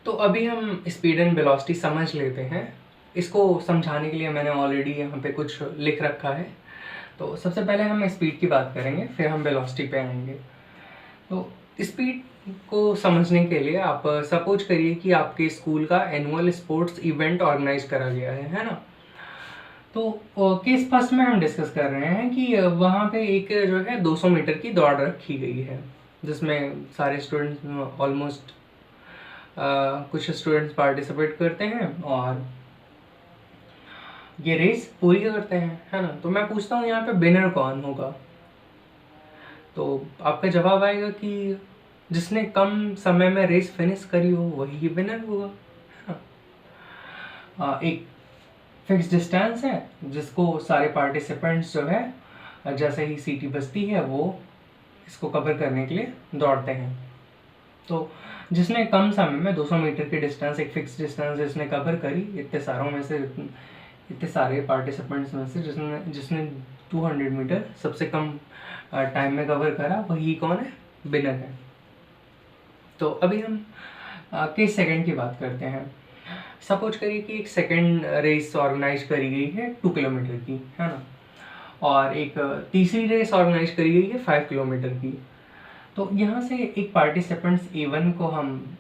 तो अभी हम स्पीड एंड वेलोसिटी समझ लेते हैं। इसको समझाने के लिए मैंने ऑलरेडी यहाँ पे कुछ लिख रखा है। तो सबसे पहले हम स्पीड की बात करेंगे, फिर हम वेलोसिटी पे आएंगे। तो स्पीड को समझने के लिए आप सपोज करिए कि आपके स्कूल का एनुअल स्पोर्ट्स इवेंट ऑर्गेनाइज करा गया है ना। तो केस फर्स्ट में हम डिस्कस कर रहे हैं कि वहाँ पे एक जो है 200 मीटर की दौड़ रखी गई है, जिसमें सारे स्टूडेंट्स ऑलमोस्ट कुछ स्टूडेंट्स पार्टिसिपेट करते हैं और ये रेस पूरी करते हैं, है ना। तो मैं पूछता हूँ यहाँ पे विनर कौन होगा। तो आपका जवाब आएगा कि जिसने कम समय में रेस फिनिश करी हो वही विनर होगा, है ना। एक फिक्स डिस्टेंस है जिसको सारे पार्टिसिपेंट्स जो है जैसे ही सीटी बजती है वो इसको कवर करने के लिए दौड़ते हैं। तो जिसने कम समय में 200 मीटर की डिस्टेंस, एक फिक्स डिस्टेंस जिसने कवर करी, इतने सारे पार्टिसिपेंट्स में से जिसने 200 मीटर सबसे कम टाइम में कवर करा, वही कौन है, विनर है। तो अभी हम केस सेकंड की बात करते हैं। सपोज करिए कि एक सेकंड रेस ऑर्गेनाइज करी गई है 2 किलोमीटर की, है ना, और एक तीसरी रेस ऑर्गेनाइज करी गई है 5 किलोमीटर की। तो यहाँ से एक पार्टिसिपेंट्स A1 को हम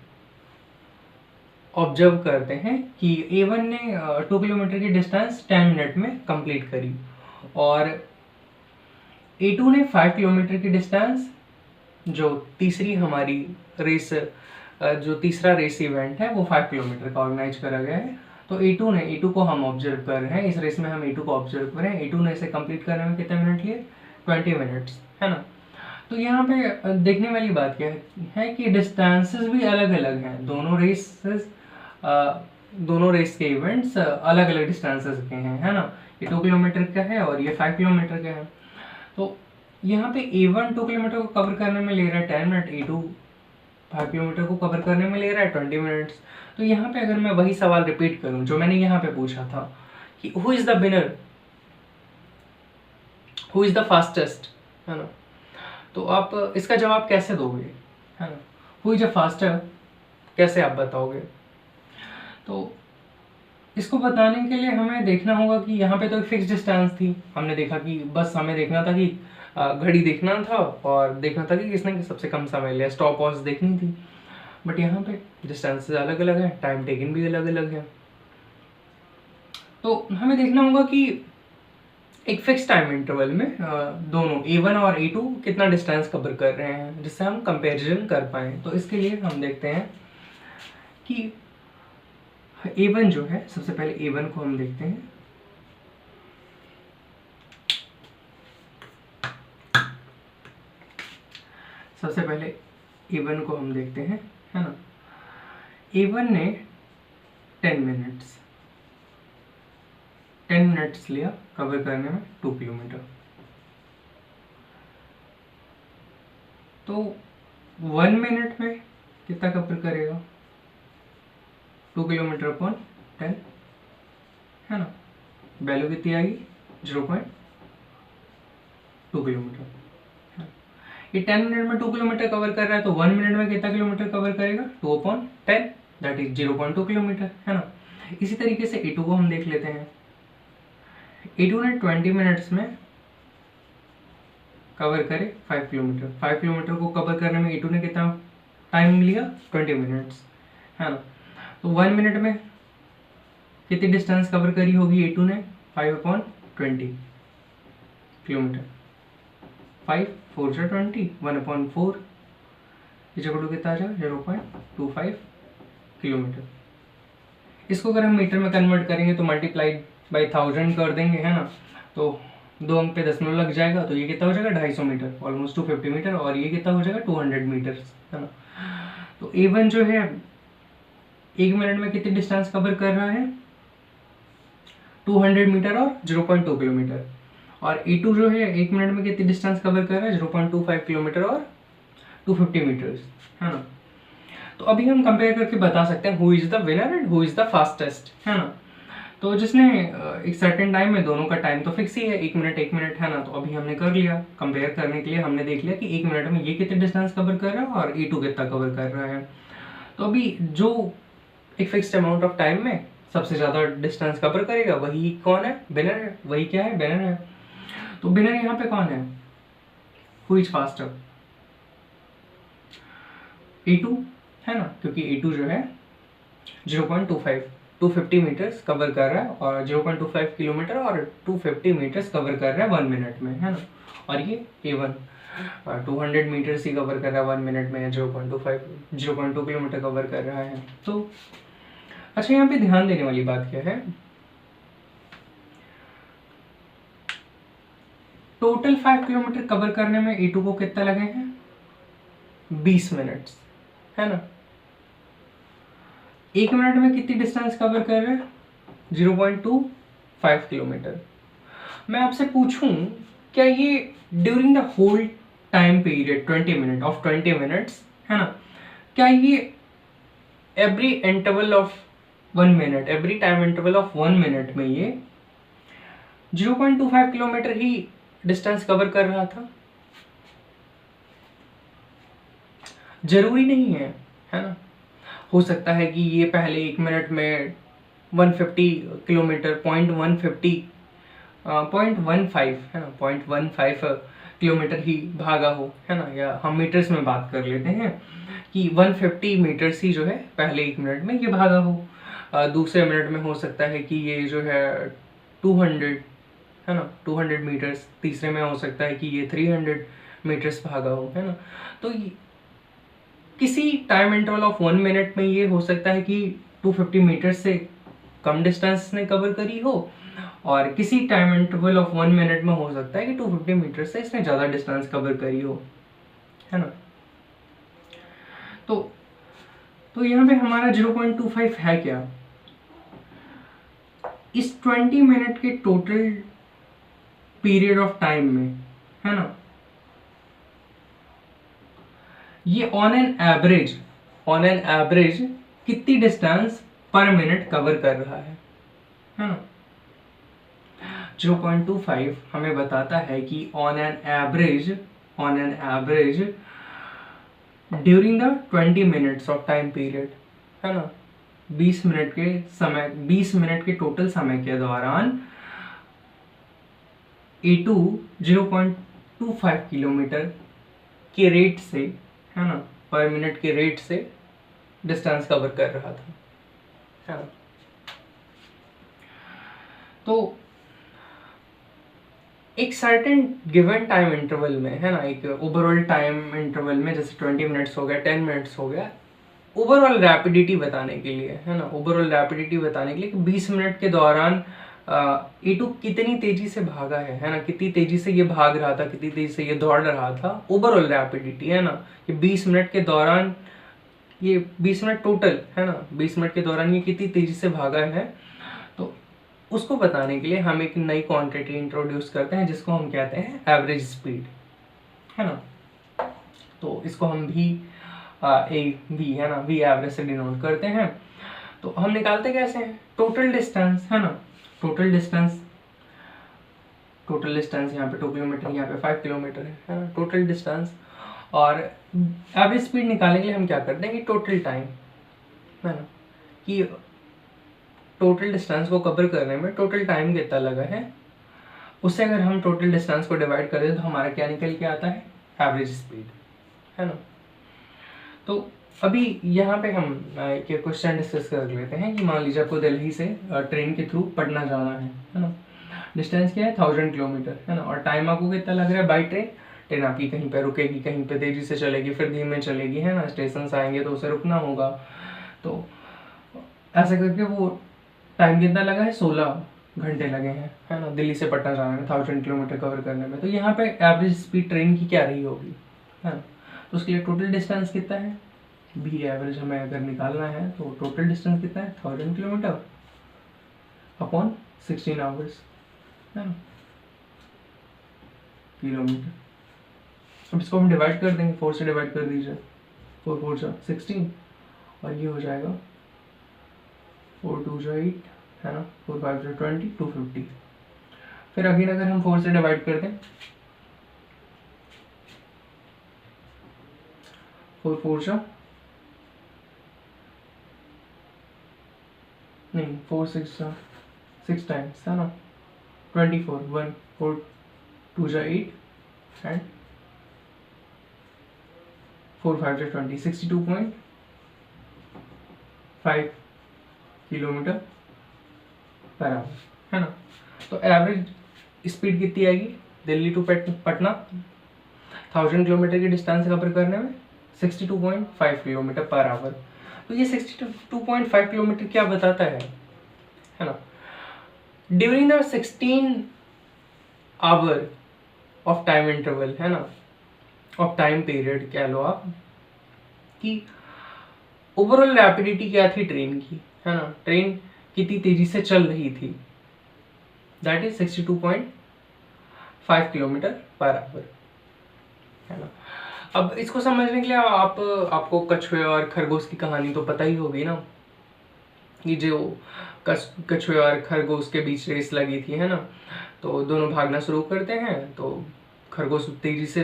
ऑब्जर्व करते हैं कि A1 ने 2 किलोमीटर की डिस्टेंस 10 मिनट में कंप्लीट करी और A2 ने 5 किलोमीटर की डिस्टेंस, जो तीसरी हमारी रेस जो तीसरा रेस इवेंट है वो 5 किलोमीटर का ऑर्गेनाइज करा गया है। तो A2 को हम ऑब्जर्व कर रहे हैं, इस रेस में हम A2 को ऑब्जर्व कर रहे हैं। A2 ने इसे कंप्लीट करने में कितने मिनट लिए, 20 मिनट्स, है ना। तो यहाँ पे देखने वाली बात क्या है कि डिस्टेंसेस भी अलग अलग हैं। दोनों रेस के इवेंट्स अलग अलग डिस्टेंसेस के हैं, है ना। ये 2 किलोमीटर का है और ये 5 किलोमीटर का है। तो यहाँ पे A1 2 किलोमीटर को कवर करने में ले रहा है 10 मिनट, A2 5 किलोमीटर को कवर करने में ले रहा है 20 मिनट्स। तो यहाँ पे अगर मैं वही सवाल रिपीट करूँ जो मैंने यहाँ पे पूछा था कि who is the winner, who is the fastest, है ना, तो आप इसका जवाब कैसे दोगे, है ना। हु इज अ फास्टर कैसे आप बताओगे। तो इसको बताने के लिए हमें देखना होगा कि यहाँ पे तो एक फिक्स डिस्टेंस थी। हमने देखा कि बस हमें देखना था कि घड़ी देखना था और देखना था कि किसने सबसे कम समय लिया, स्टॉप वॉच देखनी थी। बट यहाँ पे डिस्टेंसेस अलग अलग है, टाइम टेकन भी अलग अलग है। तो हमें देखना होगा कि एक फिक्स टाइम इंटरवल में दोनों A1 और A2 कितना डिस्टेंस कवर कर रहे हैं, जिससे हम कंपैरिजन कर पाएँ। तो इसके लिए हम देखते हैं कि A1 जो है, सबसे पहले A1 को हम देखते हैं। सबसे पहले A1 को हम देखते हैं, है ना। A1 ने 10 मिनट्स लिया कवर करने में 2 किलोमीटर। तो 1 मिनट में कितना कवर करेगा, 2 किलोमीटर अपॉन 10, है ना। वैल्यू कितनी आएगी, 0.2 किलोमीटर। ये 10 मिनट में 2 किलोमीटर कवर कर रहा है, तो 1 मिनट में कितना किलोमीटर कवर करेगा, 2/10, दैट इज 0.2 किलोमीटर, है ना। इसी तरीके से A2 को हम देख लेते हैं। A2 ने 20 मिनट्स में कवर करे 5 किलोमीटर। 5 किलोमीटर को कवर करने में A2 ने कितना टाइम लिया, 20 मिनट्स, है ना। तो 1 मिनट में कितनी डिस्टेंस कवर करी होगी A2 ने, 5/20 किलोमीटर। 5 4 से 20, 1/4 इज इक्वल टू कितना आ जाएगा, 0.25 किलोमीटर। इसको अगर हम मीटर में कन्वर्ट करेंगे तो मल्टीप्लाइड बाई 1000 कर देंगे, है ना। तो 2 अंक पे दशमलव लग जाएगा, तो ये कितना हो जाएगा, 250 मीटर, ऑलमोस्ट 250 मीटर, और ये कितना हो जाएगा, 200 मीटर, है ना। तो A1 जो है 1 मिनट में कितनी डिस्टेंस कवर कर रहा है, 200 मीटर और 0.2 किलोमीटर। और A2 जो है 1 मिनट में कितनी डिस्टेंस कवर कर रहा है, 0.25 किलोमीटर और 250 मीटर्स, है ना। तो अभी हम कंपेयर करके बता सकते हैं who is the winner and who is the fastest, है ना। तो जिसने एक सर्टेन टाइम में, दोनों का टाइम तो फिक्स ही है, 1 मिनट, है ना। तो अभी हमने कर लिया, कंपेयर करने के लिए हमने देख लिया कि 1 मिनट में ये कितने डिस्टेंस कवर कर रहा है और A2 कितना कवर कर रहा है। तो अभी जो एक फिक्स्ड अमाउंट ऑफ टाइम में सबसे ज़्यादा डिस्टेंस कवर करेगा वही कौन है, विनर है। वही क्या है, विनर है। तो विनर यहाँ पे कौन है, हु इज फास्टर, A2 है ना, क्योंकि A2 जो है 250 मीटर्स कवर कर रहा है और 0.25 किलोमीटर और 250 मीटर्स कवर कर रहा है 1 मिनट में, है ना। और ये A1 200 मीटर्स ही कवर कर रहा है 1 मिनट में, 0.2 किलोमीटर कवर कर रहा है। तो अच्छा, यहाँ पे ध्यान देने वाली बात क्या है, टोटल 5 किलोमीटर कवर करने में A2 को कितना लगे हैं, 20 मिनट्स, है ना। 1 मिनट में कितनी डिस्टेंस कवर कर रहे हैं, 0.25 किलोमीटर। मैं आपसे पूछूं, क्या ये during the whole time period 20 minutes, है ना, क्या ये every interval of 1 minute, every time interval of 1 minute में ये 0.25 किलोमीटर ही डिस्टेंस कवर कर रहा था? जरूरी नहीं है ना। हो सकता है कि ये पहले 1 मिनट में 150 किलोमीटर 0.15 है ना, 0.15 किलोमीटर ही भागा हो, है ना। या हम मीटर्स में बात कर लेते हैं कि 150 मीटर्स ही जो है पहले 1 मिनट में ये भागा हो। दूसरे मिनट में हो सकता है कि ये जो है 200, है ना, 200 मीटर्स। तीसरे में हो सकता है कि ये 300 मीटर्स भागा हो, है ना। तो किसी टाइम इंटरवल ऑफ 1 मिनट में ये हो सकता है कि 250 मीटर्स से कम डिस्टेंस ने कवर करी हो, और किसी टाइम इंटरवल ऑफ 1 मिनट में हो सकता है कि 250 मीटर से इसने ज़्यादा डिस्टेंस कवर करी हो, है ना। तो यहाँ पे हमारा 0.25 है क्या, इस 20 मिनट के टोटल पीरियड ऑफ टाइम में, है ना, ये ऑन एन एवरेज कितनी डिस्टेंस पर मिनट कवर कर रहा है ना। 0.25 हमें बताता है कि on an average during the 20 minutes of time period, है ना, 20 मिनट के टोटल समय के दौरान A2 0.25 किलोमीटर के रेट से, है ना, पर मिनट के रेट से डिस्टेंस कवर कर रहा था, है ना। तो एक सर्टेन गिवन टाइम इंटरवल में, है ना, एक ओवरऑल टाइम इंटरवल में, जैसे 20 मिनट्स हो गया, 10 मिनट्स हो गया, ओवरऑल रैपिडिटी बताने के लिए, है ना, ओवरऑल रैपिडिटी बताने के लिए कि 20 मिनट के दौरान A2 कितनी तेजी से भागा है ना, कितनी तेजी से ये भाग रहा था, कितनी तेजी से ये दौड़ रहा था, ओवरऑल रैपिडिटी, है ना, कि 20 मिनट के दौरान ये 20 मिनट टोटल, है ना, 20 मिनट के दौरान ये कितनी तेजी से भागा है। तो उसको बताने के लिए हम एक नई क्वांटिटी इंट्रोड्यूस करते हैं जिसको हम कहते हैं एवरेज स्पीड, है ना। तो इसको हम वी है ना, वी एवरेज से डिनोट करते हैं। तो हम निकालते कैसे हैं, टोटल डिस्टेंस, है ना, टोटल डिस्टेंस यहाँ पे 2 किलोमीटर, यहाँ पे 5 किलोमीटर है ना, टोटल डिस्टेंस। और एवरेज स्पीड निकालने के लिए हम क्या करते हैं कि टोटल टाइम, है ना, कि टोटल डिस्टेंस को कवर करने में टोटल टाइम कितना लगा है, उससे अगर हम टोटल डिस्टेंस को डिवाइड कर दें तो हमारा क्या निकल के आता है, एवरेज स्पीड, है ना। तो अभी यहाँ पे हम एक क्वेश्चन डिस्कस कर लेते हैं कि मान लीजिए आपको दिल्ली से ट्रेन के थ्रू पटना जाना है ना। डिस्टेंस क्या है, 1000 किलोमीटर, है ना, और टाइम आपको कितना लग रहा है बाई ट्रेन। ट्रेन आपकी कहीं पे रुकेगी, कहीं पे तेजी से चलेगी, फिर धीमे चलेगी, है ना, स्टेशन आएंगे तो उसे रुकना होगा। तो ऐसे करके वो टाइम कितना लगा है, 16 घंटे लगे हैं, है ना, दिल्ली से पटना जाने में, 1000 किलोमीटर कवर करने में। तो यहाँ पे एवरेज स्पीड ट्रेन की क्या रही होगी, है ना। तो उसके लिए टोटल डिस्टेंस कितना है, भी एवरेज हमें अगर निकालना है तो टोटल डिस्टेंस कितना है, 1000 किलोमीटर अपॉन 16 आवर्स, है ना, किलोमीटर। अब इसको हम डिवाइड कर देंगे, 4 से डिवाइड कर दीजिए, 4 4 जा 16, और ये हो जाएगा 4 2 जा 8, है ना, 4 5 जा 20, 250। फिर अगेन अगर हम 4 से डिवाइड कर दें, 4 4 जा नहीं 4 6 टाइम्स है ना, 24 1 4 2 जा 8 एंड 4 5 जा 20 62.5 किलोमीटर पर आवर है ना। तो एवरेज स्पीड कितनी आएगी दिल्ली टू पटना 1000 किलोमीटर की डिस्टेंस कवर करने में 62.5 किलोमीटर पर आवर। तो ये 62.5 किलोमीटर क्या बताता है ना, during the 16 hour of time interval है ना, ऑफ टाइम पीरियड कह लो आप, कि ओवरऑल रैपिडिटी क्या थी ट्रेन की है ना, ट्रेन कितनी तेजी से चल रही थी, that is 62.5 kilometre per hour है ना। अब इसको समझने के लिए आपको कछुए और खरगोश की कहानी तो पता ही होगी ना, कि जो कछुए और खरगोश के बीच रेस लगी थी है ना, तो दोनों भागना शुरू करते हैं, तो खरगोश तेजी से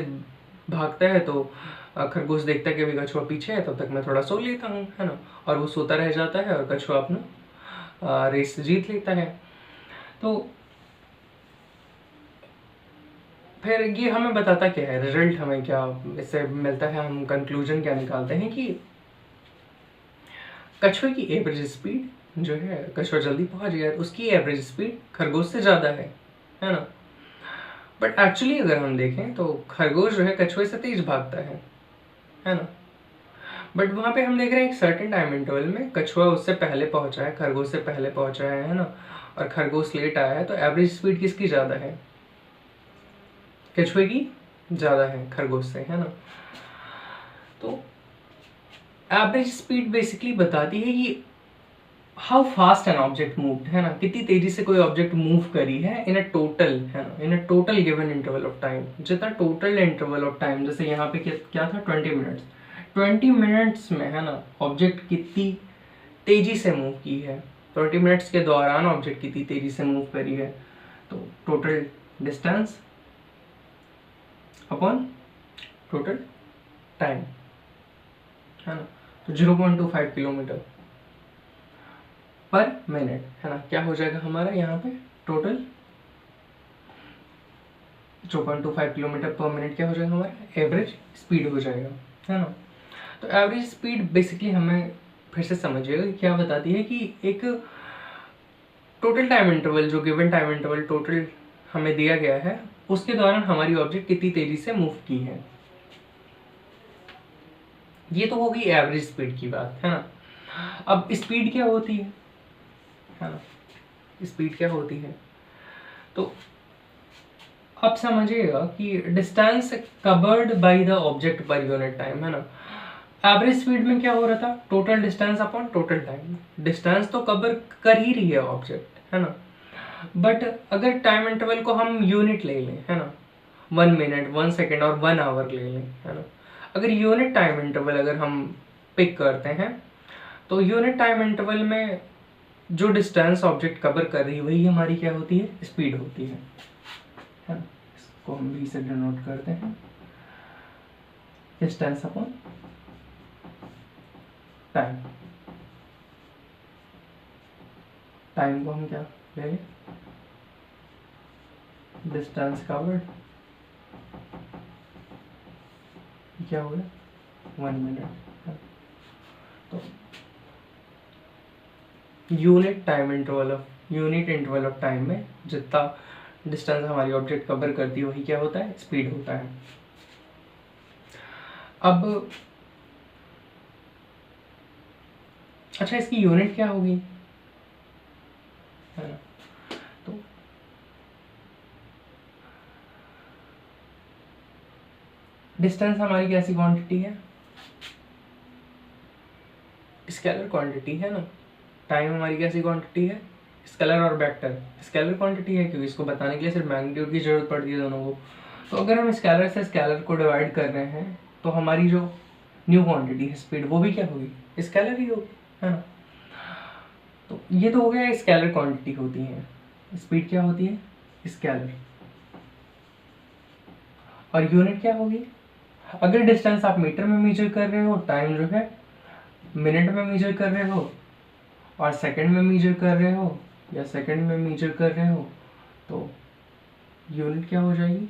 भागता है, तो खरगोश देखता है कि अभी कछुआ पीछे है, तब तक मैं थोड़ा सो लेता हूँ है ना, और वो सोता रह जाता है और कछुआ अपना रेस जीत लेता है। तो फिर ये हमें बताता क्या है, रिजल्ट हमें क्या इससे मिलता है, हम कंक्लूजन क्या निकालते हैं कि कछुए की एवरेज स्पीड जो है, कछुआ जल्दी पहुंच गया तो उसकी एवरेज स्पीड खरगोश से ज़्यादा है ना। बट एक्चुअली अगर हम देखें तो खरगोश जो है कछुए से तेज भागता है ना। बट वहाँ पे हम देख रहे हैं एक सर्टेन टाइम इंटरवल में कछुआ उससे पहले पहुंचा है, खरगोश से पहले पहुंचा है ना, और खरगोश लेट आया है, तो एवरेज स्पीड किसकी ज़्यादा है, कछुए की ज़्यादा है खरगोश से है ना। तो एवरेज स्पीड बेसिकली बताती है कि how fast an object moved है ना, कितनी तेजी से कोई ऑब्जेक्ट मूव करी है इन अ टोटल है ना, in a total given interval of time. जितना टोटल इंटरवल ऑफ टाइम, जैसे यहाँ पे क्या था 20 मिनट्स, 20 मिनट्स में है ना ऑब्जेक्ट कितनी तेजी से मूव की है, 20 मिनट्स के दौरान ऑब्जेक्ट कितनी तेजी से मूव करी है, तो total distance upon total time है ना, तो 0.25 किलोमीटर पर मिनट है ना, क्या हो जाएगा हमारा यहाँ पे टोटल 0.25 किलोमीटर पर मिनट क्या हो जाएगा हमारा एवरेज स्पीड हो जाएगा है ना। तो एवरेज स्पीड बेसिकली हमें फिर से समझिएगा क्या बताती है, कि एक टोटल टाइम इंटरवल, जो गिवन टाइम इंटरवल टोटल हमें दिया गया है, उसके दौरान हमारी ऑब्जेक्ट कितनी तेजी से मूव की है। ये तो होगी एवरेज स्पीड की बात है ना। अब स्पीड क्या होती है ना, स्पीड क्या होती है, तो अब समझिएगा कि distance covered by the object per unit time है ना। एवरेज स्पीड में क्या हो रहा था, total distance upon total time, distance तो कवर कर ही रही है ऑब्जेक्ट है ना, बट अगर टाइम इंटरवल को हम यूनिट ले लें है ना, 1 मिनट 1 सेकेंड और 1 आवर ले लें है ना, अगर यूनिट टाइम इंटरवल अगर हम पिक करते हैं, तो यूनिट टाइम इंटरवल में जो डिस्टेंस ऑब्जेक्ट कवर कर रही है वही हमारी क्या होती है, स्पीड होती है ना। इसको हम भी से डिनोट करते हैं, डिस्टेंस अपॉन टाइम, टाइम को हम क्या ले लें, डिस्टेंस कवर्ड, क्या हो गया 1 मिनट। तो यूनिट इंटरवल ऑफ टाइम में जितना डिस्टेंस हमारी ऑब्जेक्ट कवर करती है वही क्या होता है, स्पीड होता है। अब अच्छा, इसकी यूनिट क्या होगी है ना, तो डिस्टेंस हमारी कैसी क्वांटिटी है, स्केलर क्वांटिटी है ना। टाइम हमारी कैसी क्वांटिटी है, स्केलर और वेक्टर स्केलर क्वांटिटी है, क्योंकि इसको बताने के लिए सिर्फ मैग्नीट्यूड की जरूरत पड़ती है दोनों को। तो अगर हम स्केलर से स्केलर को डिवाइड कर रहे हैं, तो हमारी जो न्यू क्वांटिटी है स्पीड, वो भी क्या होगी, स्केलर ही होगी है ना। तो ये तो हो गया स्केलर क्वांटिटी होती है, स्पीड क्या होती है, स्केलर। और यूनिट क्या होगी, अगर डिस्टेंस आप मीटर में मेजर कर रहे हो, टाइम जो है मिनट में मेजर कर रहे हो, और सेकंड में मेजर कर रहे हो या सेकंड में मेजर कर रहे हो तो यूनिट क्या हो जाएगी,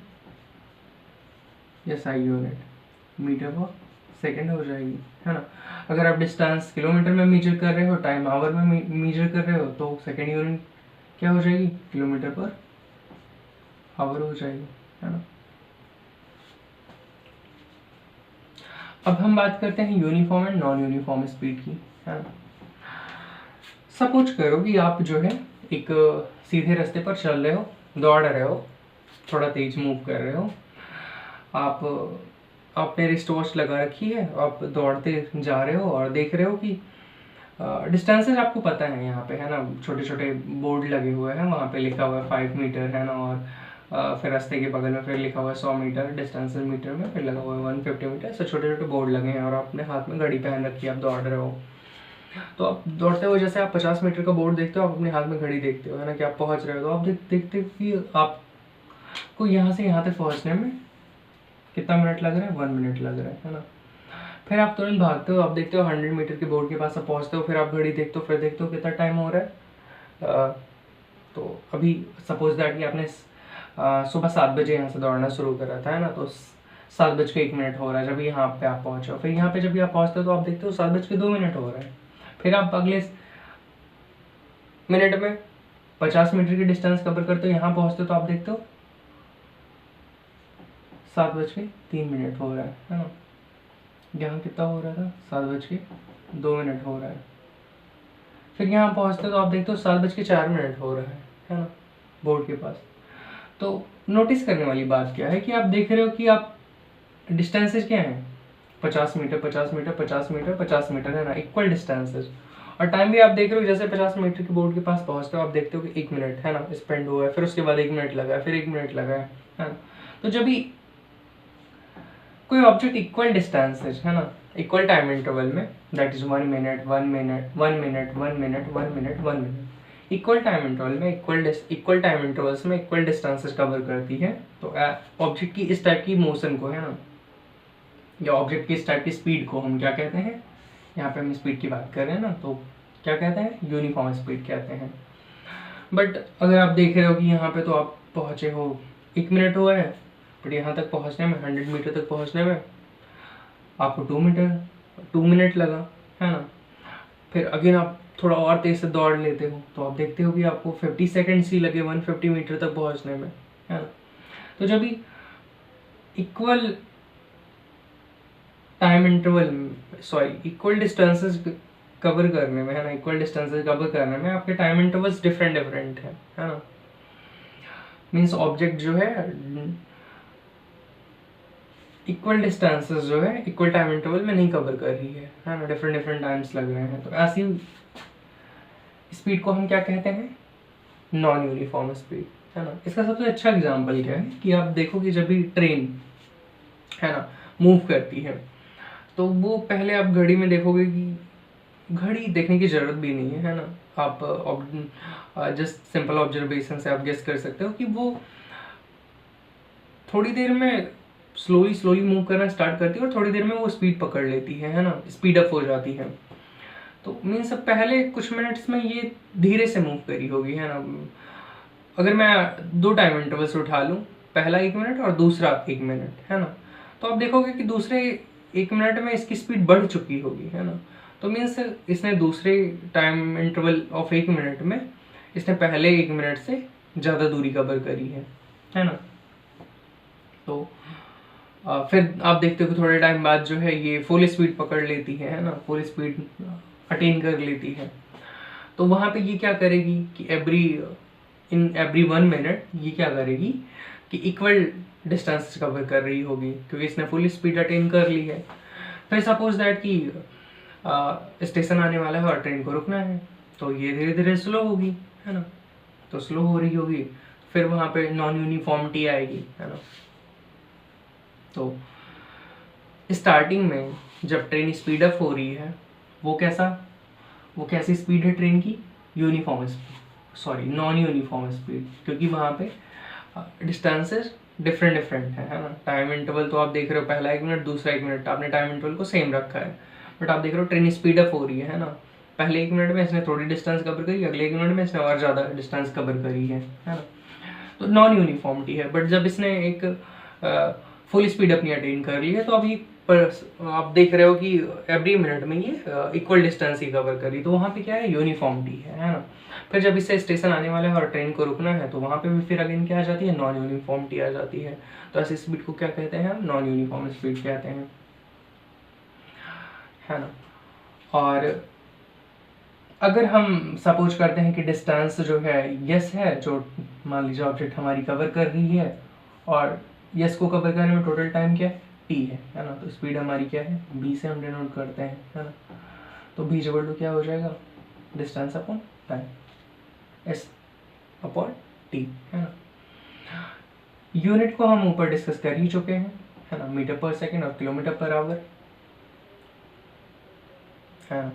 यस आई यूनिट मीटर पर सेकंड हो जाएगी, है ना। अगर आप डिस्टेंस किलोमीटर में मेजर कर रहे हो, टाइम आवर में मेजर कर रहे हो तो सेकंड यूनिट क्या हो जाएगी, किलोमीटर पर आवर हो जाएगी, है ना। अब हम बात करते हैं uniform and non uniform speed की, है ना। सपोज करो कि आप जो है एक सीधे रास्ते पर चल रहे हो, दौड़ रहे हो, थोड़ा तेज मूव कर रहे हो, आप आपने रिस्ट वॉच लगा रखी है, आप दौड़ते जा रहे हो और देख रहे हो कि डिस्टेंसेज आपको पता है यहाँ पे, है ना, छोटे छोटे बोर्ड लगे हुए हैं, वहाँ पे लिखा हुआ है 5 मीटर, है ना, और फिर रास्ते के बगल में फिर लिखा हुआ है 100 मीटर डिस्टेंसेज मीटर में, फिर लगा हुआ है 150 मीटर, ऐसे छोटे छोटे बोर्ड लगे हैं और आपने हाथ में घड़ी पहन रखी है, आप दौड़ रहे हो। तो आप दौड़ते हुए जैसे आप 50 मीटर का बोर्ड देखते हो, आप अपने हाथ में घड़ी देखते हो, है ना, कि आप पहुँच रहे हो, तो आप देखते हो कि आपको यहाँ से यहाँ तक पहुँचने में कितना मिनट लग रहा है, 1 मिनट लग रहा है ना। फिर आप तुरंत भागते हो, आप देखते हो 100 मीटर के बोर्ड के पास आप पहुँचते हो, फिर आप घड़ी देखते हो, फिर देखते हो कितना टाइम हो रहा है। तो अभी सपोज दैट कि आपने सुबह 7 बजे यहाँ से दौड़ना शुरू करा था, है ना, तो 7:01 हो रहा है जब यहाँ पे आप पहुँचे हो। फिर यहाँ पे जब भी आप पहुँचते हो तो आप देखते हो 7:02 हो रहा है। फिर आप अगले मिनट में 50 मीटर की डिस्टेंस कवर करते हो, यहाँ पहुँचते हो तो आप देखते हो 7:03 हो रहा है ना। यहाँ कितना हो रहा था, 7:02 हो रहा है। फिर यहाँ पहुँचते तो आप देखते हो 7:04 हो रहा है ना, बोर्ड के पास। तो नोटिस करने वाली बात क्या है कि आप देख रहे हो कि आप डिस्टेंसेज क्या हैं, 50 मीटर 50 मीटर 50 मीटर 50 मीटर, है ना, इक्वल डिस्टेंसेज। और टाइम भी आप देख रहे हो, जैसे 50 मीटर के बोर्ड के पास पहुँचते हो आप देखते हो कि 1 मिनट, है ना, स्पेंड हुआ है, फिर उसके बाद 1 मिनट लगा है, फिर 1 मिनट लगा है ना। तो जब भी कोई ऑब्जेक्ट इक्वल डिस्टेंसेज, है ना, इक्वल टाइम इंटरवल में, that is 1 minute 1 minute 1 minute 1 minute 1 minute 1 minute, equal time interval में इक्वल टाइम इंटरवल्स में इक्वल डिस्टेंसेस कवर करती है, तो ऑब्जेक्ट की इस टाइप की मोशन को, है ना, या ऑब्जेक्ट की इस टाइप की स्पीड को हम क्या कहते हैं, यहाँ पे हम स्पीड की बात कर रहे हैं ना, तो क्या कहते हैं, यूनिफॉर्म स्पीड कहते हैं। बट अगर आप देख रहे हो कि यहाँ पे तो आप पहुँचे हो 1 मिनट हुआ है, बट यहाँ तक पहुँचने में 100 मीटर तक पहुँचने में आपको 2 मिनट लगा, है ना। फिर अगेन आप थोड़ा और तेज से दौड़ लेते हो तो आप देखते हो कि आपको 50 सेकेंड्स ही लगे 150 मीटर तक पहुँचने में, है ना। तो जब भी equal time interval equal distances cover करने में, है ना, इक्वल डिस्टेंसेस कवर करने में आपके टाइम इंटरवल्स डिफरेंट है ना। मीन्स ऑब्जेक्ट जो है इक्वल डिस्टेंसेस जो है इक्वल टाइम इंटरवल में नहीं कवर कर रही है ना, डिफरेंट टाइम्स लग रहे हैं। तो ऐसी स्पीड को हम क्या कहते हैं, नॉन यूनिफॉर्म स्पीड, है ना। इसका सबसे अच्छा एग्जांपल क्या है कि आप देखो कि जब भी ट्रेन, है ना, मूव करती है तो वो पहले आप घड़ी में देखोगे कि घड़ी देखने की ज़रूरत भी नहीं है ना, आप जस्ट सिंपल ऑब्जर्वेशन से आप गेस कर सकते हो कि वो थोड़ी देर में स्लोली मूव करना स्टार्ट करती है और थोड़ी देर में वो स्पीड पकड़ लेती है ना, स्पीड अप हो जाती है। तो मीन्स पहले कुछ मिनट्स में ये धीरे से मूव करी होगी, है ना। अगर मैं 2 टाइम इंटरवल्स उठा लूँ, पहला 1 मिनट और दूसरा 1 मिनट, है ना, तो आप देखोगे कि दूसरे 1 मिनट में इसकी स्पीड बढ़ चुकी होगी, है ना। तो मीन्स इसने दूसरे टाइम इंटरवल ऑफ 1 मिनट में इसने पहले 1 मिनट से ज़्यादा दूरी कवर करी है ना। तो फिर आप देखते हो कि थोड़े टाइम बाद जो है ये फुल स्पीड पकड़ लेती है ना, फुल स्पीड अटेन कर लेती है। तो वहाँ पे ये क्या करेगी कि इन एवरी 1 मिनट ये क्या करेगी कि इक्वल डिस्टेंस कवर कर रही होगी क्योंकि इसने फुल स्पीड अटेन कर ली है। फिर सपोज दैट कि स्टेशन आने वाला है और ट्रेन को रुकना है, तो ये धीरे धीरे स्लो होगी, है ना, तो स्लो हो रही होगी, फिर वहाँ पे नॉन यूनिफॉर्मिटी आएगी, है ना। तो स्टार्टिंग में जब ट्रेन स्पीड अप हो रही है वो कैसी स्पीड है ट्रेन की, नॉन यूनिफॉर्म स्पीड, क्योंकि वहाँ पे डिस्टेंसेस डिफरेंट है ना। टाइम इंटरवल तो आप देख रहे हो पहला 1 मिनट दूसरा 1 मिनट, आपने टाइम इंटरवल को सेम रखा है, बट आप देख रहे हो ट्रेन स्पीड अप हो रही है ना, पहले 1 मिनट में इसने थोड़ी डिस्टेंस कवर करी, अगले 1 मिनट में इसने और ज़्यादा डिस्टेंस कवर करी है ना। तो नॉन यूनिफॉर्मिटी है। बट जब इसने एक फुल स्पीड अपनी अटेन कर ली है तो अभी आप देख रहे हो कि एवरी मिनट में ये इक्वल डिस्टेंस ही कवर करी, तो वहाँ पे क्या है, यूनिफॉर्मिटी है ना। फिर जब इससे स्टेशन आने वाला है और ट्रेन को रुकना है तो वहाँ पे भी फिर अगेन क्या आ जाती है, नॉन यूनिफॉर्मिटी आ जाती है। तो ऐसी स्पीड को क्या कहते हैं हम, नॉन यूनिफॉर्म स्पीड कहते हैं, है ना। और अगर हम सपोज करते हैं कि डिस्टेंस जो है यस है, जो मान लीजिए ऑब्जेक्ट हमारी कवर कर रही है, और यस को कवर करने में टोटल टाइम क्या है, टी है ना। तो स्पीड हमारी क्या है, बी से हम डिनोट करते हैं, है ना। तो बी इक्वल टू क्या हो जाएगा, distance upon time, S upon T, है ना। यूनिट को हम ऊपर डिस्कस कर ही चुके हैं, है ना, मीटर पर सेकेंड और किलोमीटर पर आवर, है ना।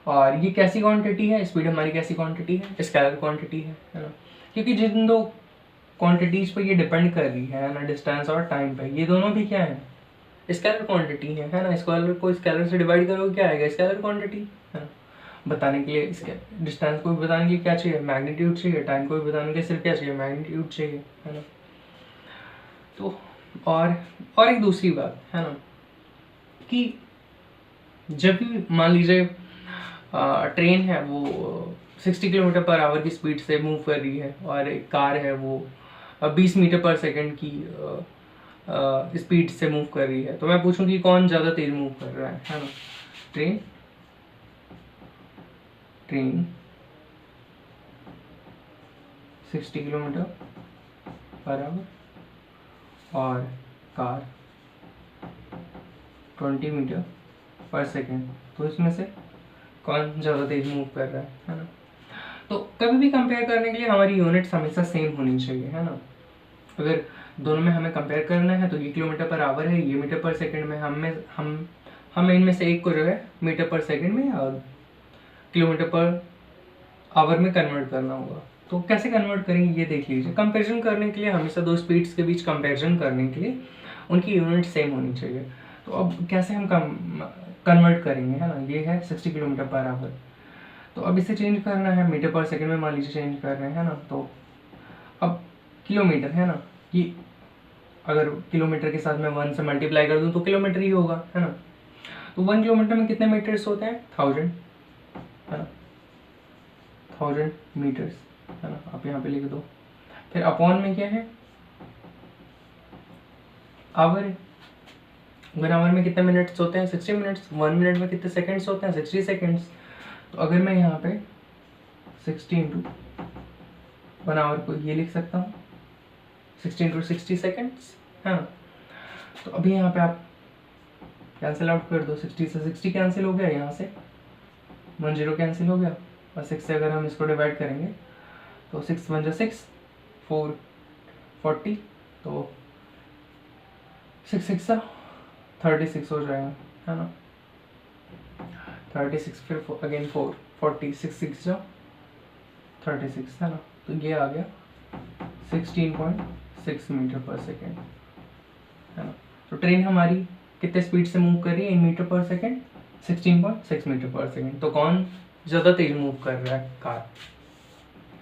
और ये कैसी क्वांटिटी है, स्पीड हमारी कैसी क्वांटिटी है, स्केलर क्वांटिटी है ना। क्योंकि जिन दो क्वांटिटीज पर ये डिपेंड कर रही है ना, डिस्टेंस और टाइम पे, ये दोनों भी क्या है, स्केलर क्वांटिटी है ना। स्केलर को स्केलर से डिवाइड करोगे क्या आएगा, स्केलर क्वांटिटी, है ना। बताने के लिए इसके डिस्टेंस को भी बताने के लिए क्या चाहिए, मैग्नीट्यूड चाहिए, टाइम को भी बताने के लिए सिर्फ क्या चाहिए, मैग्नीट्यूड चाहिए, है ना। तो और एक दूसरी बात है ना, कि जब भी मान लीजिए ट्रेन है वो 60 किलोमीटर पर आवर की स्पीड से मूव कर रही है, और एक कार है वो 20 मीटर पर सेकंड की स्पीड से मूव कर रही है, तो मैं पूछूं कि कौन ज़्यादा तेज मूव कर रहा है ना। ट्रेन 60 किलोमीटर पर आवर और कार 20 मीटर पर सेकेंड, तो इसमें से कौन ज़्यादा तेज मूव कर रहा है ना। तो कभी भी कंपेयर करने के लिए हमारी यूनिट्स हमेशा सेम होनी चाहिए, है ना। अगर दोनों में हमें कंपेयर करना है तो ये किलोमीटर पर आवर है, ये मीटर पर सेकंड में, हमें इनमें से एक को जो है मीटर पर सेकंड में और किलोमीटर पर आवर में कन्वर्ट करना होगा। तो कैसे कन्वर्ट करेंगे ये देख लीजिए। कंपेरिजन करने के लिए हमेशा दो स्पीड्स के बीच कंपेरिजन करने के लिए उनकी यूनिट सेम होनी चाहिए। तो अब कैसे हम कन्वर्ट करेंगे, है ना। ये है 60 किलोमीटर पर आवर, तो अब इसे चेंज करना है मीटर पर सेकंड में, मान लीजिए चेंज कर रहे हैं, है ना। तो अब किलोमीटर है ना, ये अगर किलोमीटर के साथ मैं 1 से मल्टीप्लाई कर दूं तो किलोमीटर ही होगा, है ना। तो 1 किलोमीटर में कितने मीटर्स होते हैं, 1000, है ना, 1000 मीटर्स, है ना। आप यहाँ पे लिख दो। फिर अपॉन में क्या है, आवर है। 1 आवर में कितने मिनट्स होते हैं, 60 मिनट्स। 1 मिनट में कितने सेकंड्स होते हैं, 60 सेकंड्स। तो अगर मैं यहाँ पे 60 इंटू 1 आवर को ये लिख सकता हूँ 60 इंटू 60 सेकेंड्स, है ना। तो अभी यहाँ पे आप कैंसिल आउट कर दो, 60 से 60 कैंसिल हो गया, यहाँ से 1 0 कैंसिल हो गया, और 6 से अगर हम इसको डिवाइड करेंगे तो 6 1 6 4 40, तो 6 6 36 हो जाएगा, है ना। 36 फिर अगेन 4 40 6 6 36, है ना। तो ये आ गया 16.6 मीटर पर सेकेंड, है ना। तो ट्रेन हमारी कितने स्पीड से मूव कर रही है इन मीटर पर सेकेंड, 16.6 मीटर पर सेकेंड। तो कौन ज़्यादा तेज मूव कर रहा है, कार,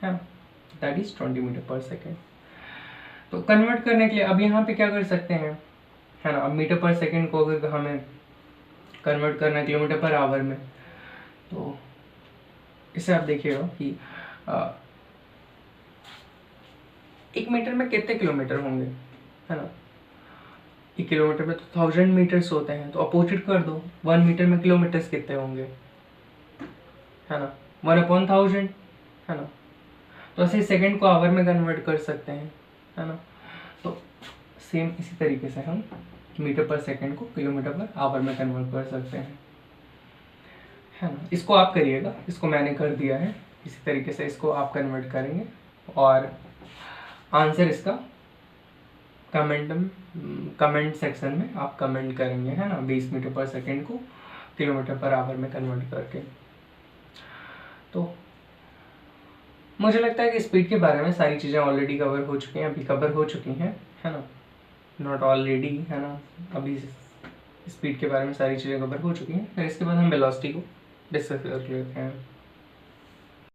है ना, दैट इज 20 मीटर पर सेकेंड। तो कन्वर्ट करने के लिए अब यहाँ पे क्या कर सकते हैं, है ना। अब मीटर पर सेकेंड को अगर हमें कन्वर्ट करना है किलोमीटर पर आवर में, तो इसे आप देखिएगा कि 1 मीटर में कितने किलोमीटर होंगे, है ना। 1 किलोमीटर में तो 1000 मीटर्स होते हैं, तो अपोजिट कर दो, 1 मीटर में किलोमीटर्स कितने होंगे, है ना, 1/1000, है ना। तो ऐसे सेकंड को आवर में कन्वर्ट कर सकते हैं, है ना। तो सेम इसी तरीके से हम मीटर पर सेकंड को किलोमीटर पर आवर में कन्वर्ट कर सकते हैं, है ना। इसको आप करिएगा, इसको मैंने कर दिया है, इसी तरीके से इसको आप कन्वर्ट करेंगे और आंसर इसका कमेंट सेक्शन में आप कमेंट करेंगे, है ना, 20 मीटर पर सेकंड को किलोमीटर पर आवर में कन्वर्ट करके। तो मुझे लगता है कि स्पीड के बारे में सारी चीज़ें ऑलरेडी कवर हो चुकी हैं, अभी कवर हो चुकी हैं, है ना, नॉट ऑलरेडी, है ना। अभी स्पीड के बारे में सारी चीज़ें कवर हो चुकी हैं। फिर इसके बाद हम वेलोसिटी को डिस्कस कर लेते हैं।